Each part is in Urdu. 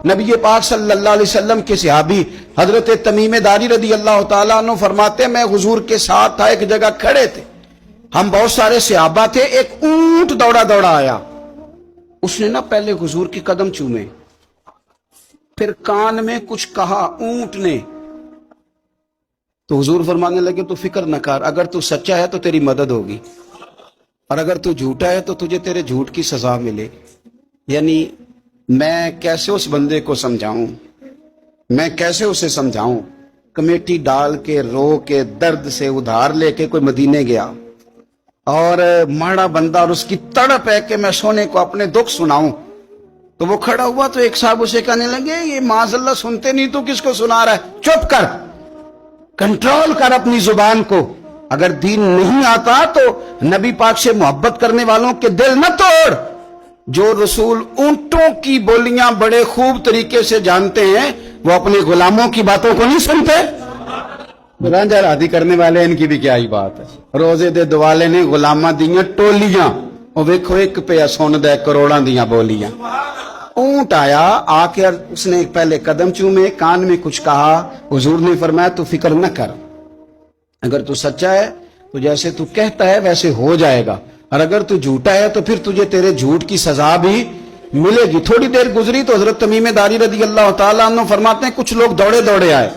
نبی پاک صلی اللہ علیہ وسلم کے صحابی حضرت تمیم داری رضی اللہ تعالیٰ عنہ فرماتے ہیں میں حضور کے ساتھ تھا، ایک جگہ کھڑے تھے، ہم بہت سارے صحابہ تھے، ایک اونٹ دوڑا دوڑا آیا، اس نے پہلے حضور کی قدم چومے، پھر کان میں کچھ کہا اونٹ نے، تو حضور فرمانے لگے تو فکر نہ کر، اگر تو سچا ہے تو تیری مدد ہوگی، اور اگر تو جھوٹا ہے تو تجھے تیرے جھوٹ کی سزا ملے۔ یعنی میں کیسے اس بندے کو سمجھاؤں، میں کیسے اسے سمجھاؤں، کمیٹی ڈال کے رو کے درد سے ادھار لے کے کوئی مدینے گیا، اور ماڑا بندہ، اور اس کی تڑپ ہے کہ میں سونے کو اپنے دکھ سناؤں، تو وہ کھڑا ہوا تو ایک صاحب اسے کہنے لگے یہ معاذ اللہ سنتے نہیں تو کس کو سنا رہا ہے، چپ کر، کنٹرول کر اپنی زبان کو، اگر دین نہیں آتا تو نبی پاک سے محبت کرنے والوں کے دل نہ توڑ۔ جو رسول اونٹوں کی بولیاں بڑے خوب طریقے سے جانتے ہیں وہ اپنے غلاموں کی باتوں کو نہیں سنتے۔ رانجھا رادی کرنے والے ان کی بھی کیا ہی بات ہے، روزے دے دوالے نے غلاماں دیاں ٹولیاں، وہ ویکھو ایک پہ سن دے کروڑاں دیاں بولیاں۔ اونٹ آیا، آ کے اس نے پہلے قدم چومے، کان میں کچھ کہا، حضور نے فرمایا تو فکر نہ کر، اگر تو سچا ہے تو جیسے تو کہتا ہے ویسے ہو جائے گا، اور اگر تو جھوٹا ہے تو پھر تجھے تیرے جھوٹ کی سزا بھی ملے گی۔ تھوڑی دیر گزری تو حضرت تمیم داری رضی اللہ تعالیٰ عنہ فرماتے ہیں کچھ لوگ دوڑے دوڑے آئے،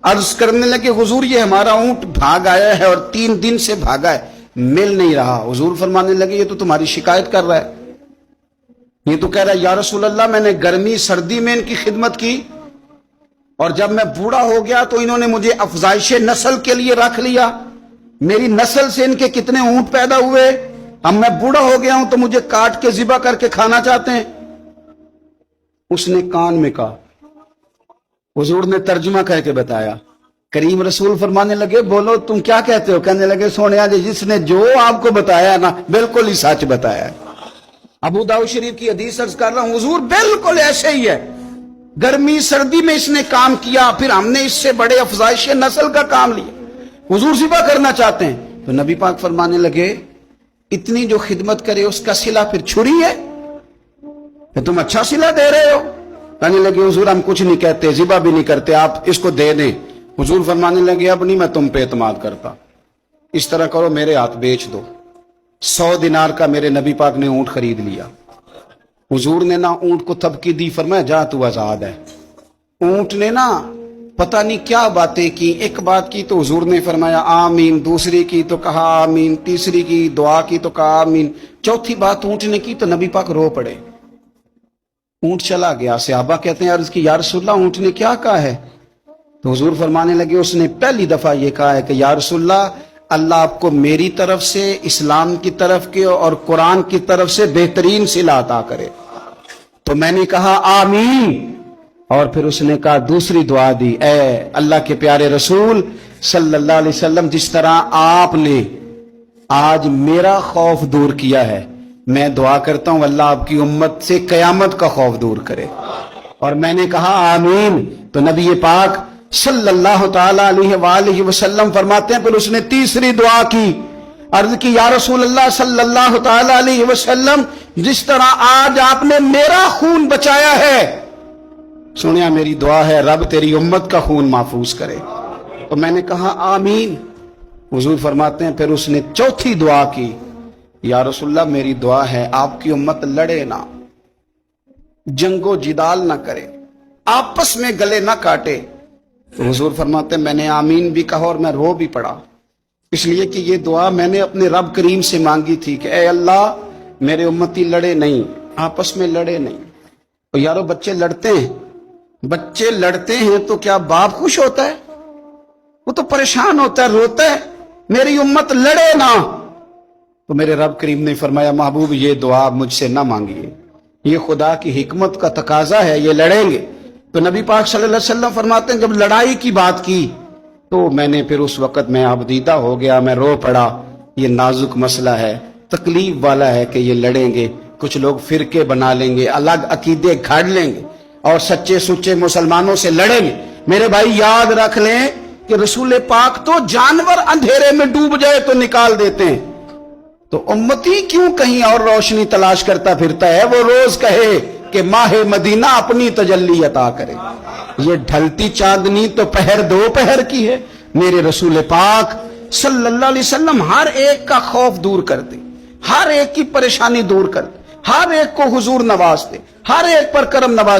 عرض کرنے لگے حضور یہ ہمارا اونٹ بھاگ آیا ہے اور 3 دن سے بھاگا ہے، مل نہیں رہا۔ حضور فرمانے لگے یہ تو تمہاری شکایت کر رہا ہے، یہ تو کہہ رہا ہے یا رسول اللہ میں نے گرمی سردی میں ان کی خدمت کی، اور جب میں بوڑھا ہو گیا تو انہوں نے مجھے افزائش نسل کے لیے رکھ لیا، میری نسل سے ان کے کتنے اونٹ پیدا ہوئے، اب میں بوڑھا ہو گیا ہوں تو مجھے کاٹ کے ذبح کر کے کھانا چاہتے ہیں۔ اس نے کان میں کہا، حضور نے ترجمہ کر کے بتایا، کریم رسول فرمانے لگے بولو تم کیا کہتے ہو؟ کہنے لگے سونیا جی جس نے جو آپ کو بتایا نا بالکل ہی سچ بتایا ہے۔ ابو داؤد شریف کی حدیث عرض کر رہا ہوں، حضور بالکل ایسے ہی ہے، گرمی سردی میں اس نے کام کیا، پھر ہم نے اس سے بڑے افزائش نسل کا کام لیا، حضور ذبح کرنا چاہتے ہیں۔ تو نبی پاک فرمانے لگے اتنی جو خدمت کرے اس کا صلہ پھر چھری ہے، کہ تم اچھا صلہ دے رہے ہو؟ کہنے لگے حضور ہم کچھ نہیں کہتے، ذبح بھی نہیں کرتے، آپ اس کو دے دیں۔ حضور فرمانے لگے اب نہیں میں تم پہ اعتماد کرتا، اس طرح کرو میرے ہاتھ بیچ دو۔ 100 دینار کا میرے نبی پاک نے اونٹ خرید لیا۔ حضور نے نا اونٹ کو تھپکی دی، فرمایا جا تو آزاد ہے۔ اونٹ نے نا پتہ نہیں کیا باتیں کی، ایک بات کی تو حضور نے فرمایا آمین، دوسری کی تو کہا آمین، تیسری کی دعا کی تو کہا آمین، چوتھی بات اونٹ نے کی تو نبی پاک رو پڑے۔ اونٹ چلا گیا، صحابہ کہتے ہیں عرض کی یا رسول اللہ اونٹ نے کیا کہا ہے؟ تو حضور فرمانے لگے اس نے پہلی دفعہ یہ کہا ہے کہ یا رسول اللہ اللہ آپ کو میری طرف سے، اسلام کی طرف کے اور قرآن کی طرف سے بہترین صلہ عطا کرے۔ تو میں نے کہا آمین، اور پھر اس نے کہا دوسری دعا دی، اے اللہ کے پیارے رسول صلی اللہ علیہ وسلم جس طرح آپ نے آج میرا خوف دور کیا ہے، میں دعا کرتا ہوں اللہ آپ کی امت سے قیامت کا خوف دور کرے۔ اور میں نے کہا آمین، تو نبی پاک صلی اللہ تعالی علیہ وآلہ وسلم فرماتے ہیں پھر اس نے تیسری دعا کی، عرض کی یا رسول اللہ صلی اللہ تعالی علیہ وسلم جس طرح آج آپ نے میرا خون بچایا ہے، سنیا میری دعا ہے رب تیری امت کا خون محفوظ کرے۔ تو میں نے کہا آمین۔ حضور فرماتے ہیں پھر اس نے چوتھی دعا کی، یا رسول اللہ میری دعا ہے آپ کی امت لڑے نہ، جنگ و جدال نہ کرے، آپس میں گلے نہ کاٹے۔ تو حضور فرماتے ہیں میں نے آمین بھی کہا اور میں رو بھی پڑا، اس لیے کہ یہ دعا میں نے اپنے رب کریم سے مانگی تھی کہ اے اللہ میرے امتی لڑے نہیں، آپس میں لڑے نہیں۔ تو یارو بچے لڑتے ہیں، بچے لڑتے ہیں تو کیا باپ خوش ہوتا ہے؟ وہ تو پریشان ہوتا ہے، روتا ہے، میری امت لڑے نہ۔ تو میرے رب کریم نے فرمایا محبوب یہ دعا مجھ سے نہ مانگیے، یہ خدا کی حکمت کا تقاضا ہے، یہ لڑیں گے۔ تو نبی پاک صلی اللہ علیہ وسلم فرماتے ہیں جب لڑائی کی بات کی تو میں نے پھر اس وقت میں عبدیدہ ہو گیا، میں رو پڑا، یہ نازک مسئلہ ہے، تکلیف والا ہے کہ یہ لڑیں گے، کچھ لوگ فرقے بنا لیں گے، الگ عقیدے گھاڑ لیں گے اور سچے سچے مسلمانوں سے لڑیں گے۔ میرے بھائی یاد رکھ لیں کہ رسول پاک تو جانور اندھیرے میں ڈوب جائے تو نکال دیتے ہیں، تو امتی کیوں کہیں اور روشنی تلاش کرتا پھرتا ہے؟ وہ روز کہے کہ ماہ مدینہ اپنی تجلی عطا کرے. یہ ڈھلتی چاندنی تو پہر دو پہر کی ہے. میرے رسول پاک صلی اللہ علیہ وسلم ہر ایک کا خوف دور کر دے, ہر ایک کی پریشانی دور کر دے, ہر ایک کو حضور نواز دے, ہر ایک پر کرم نواز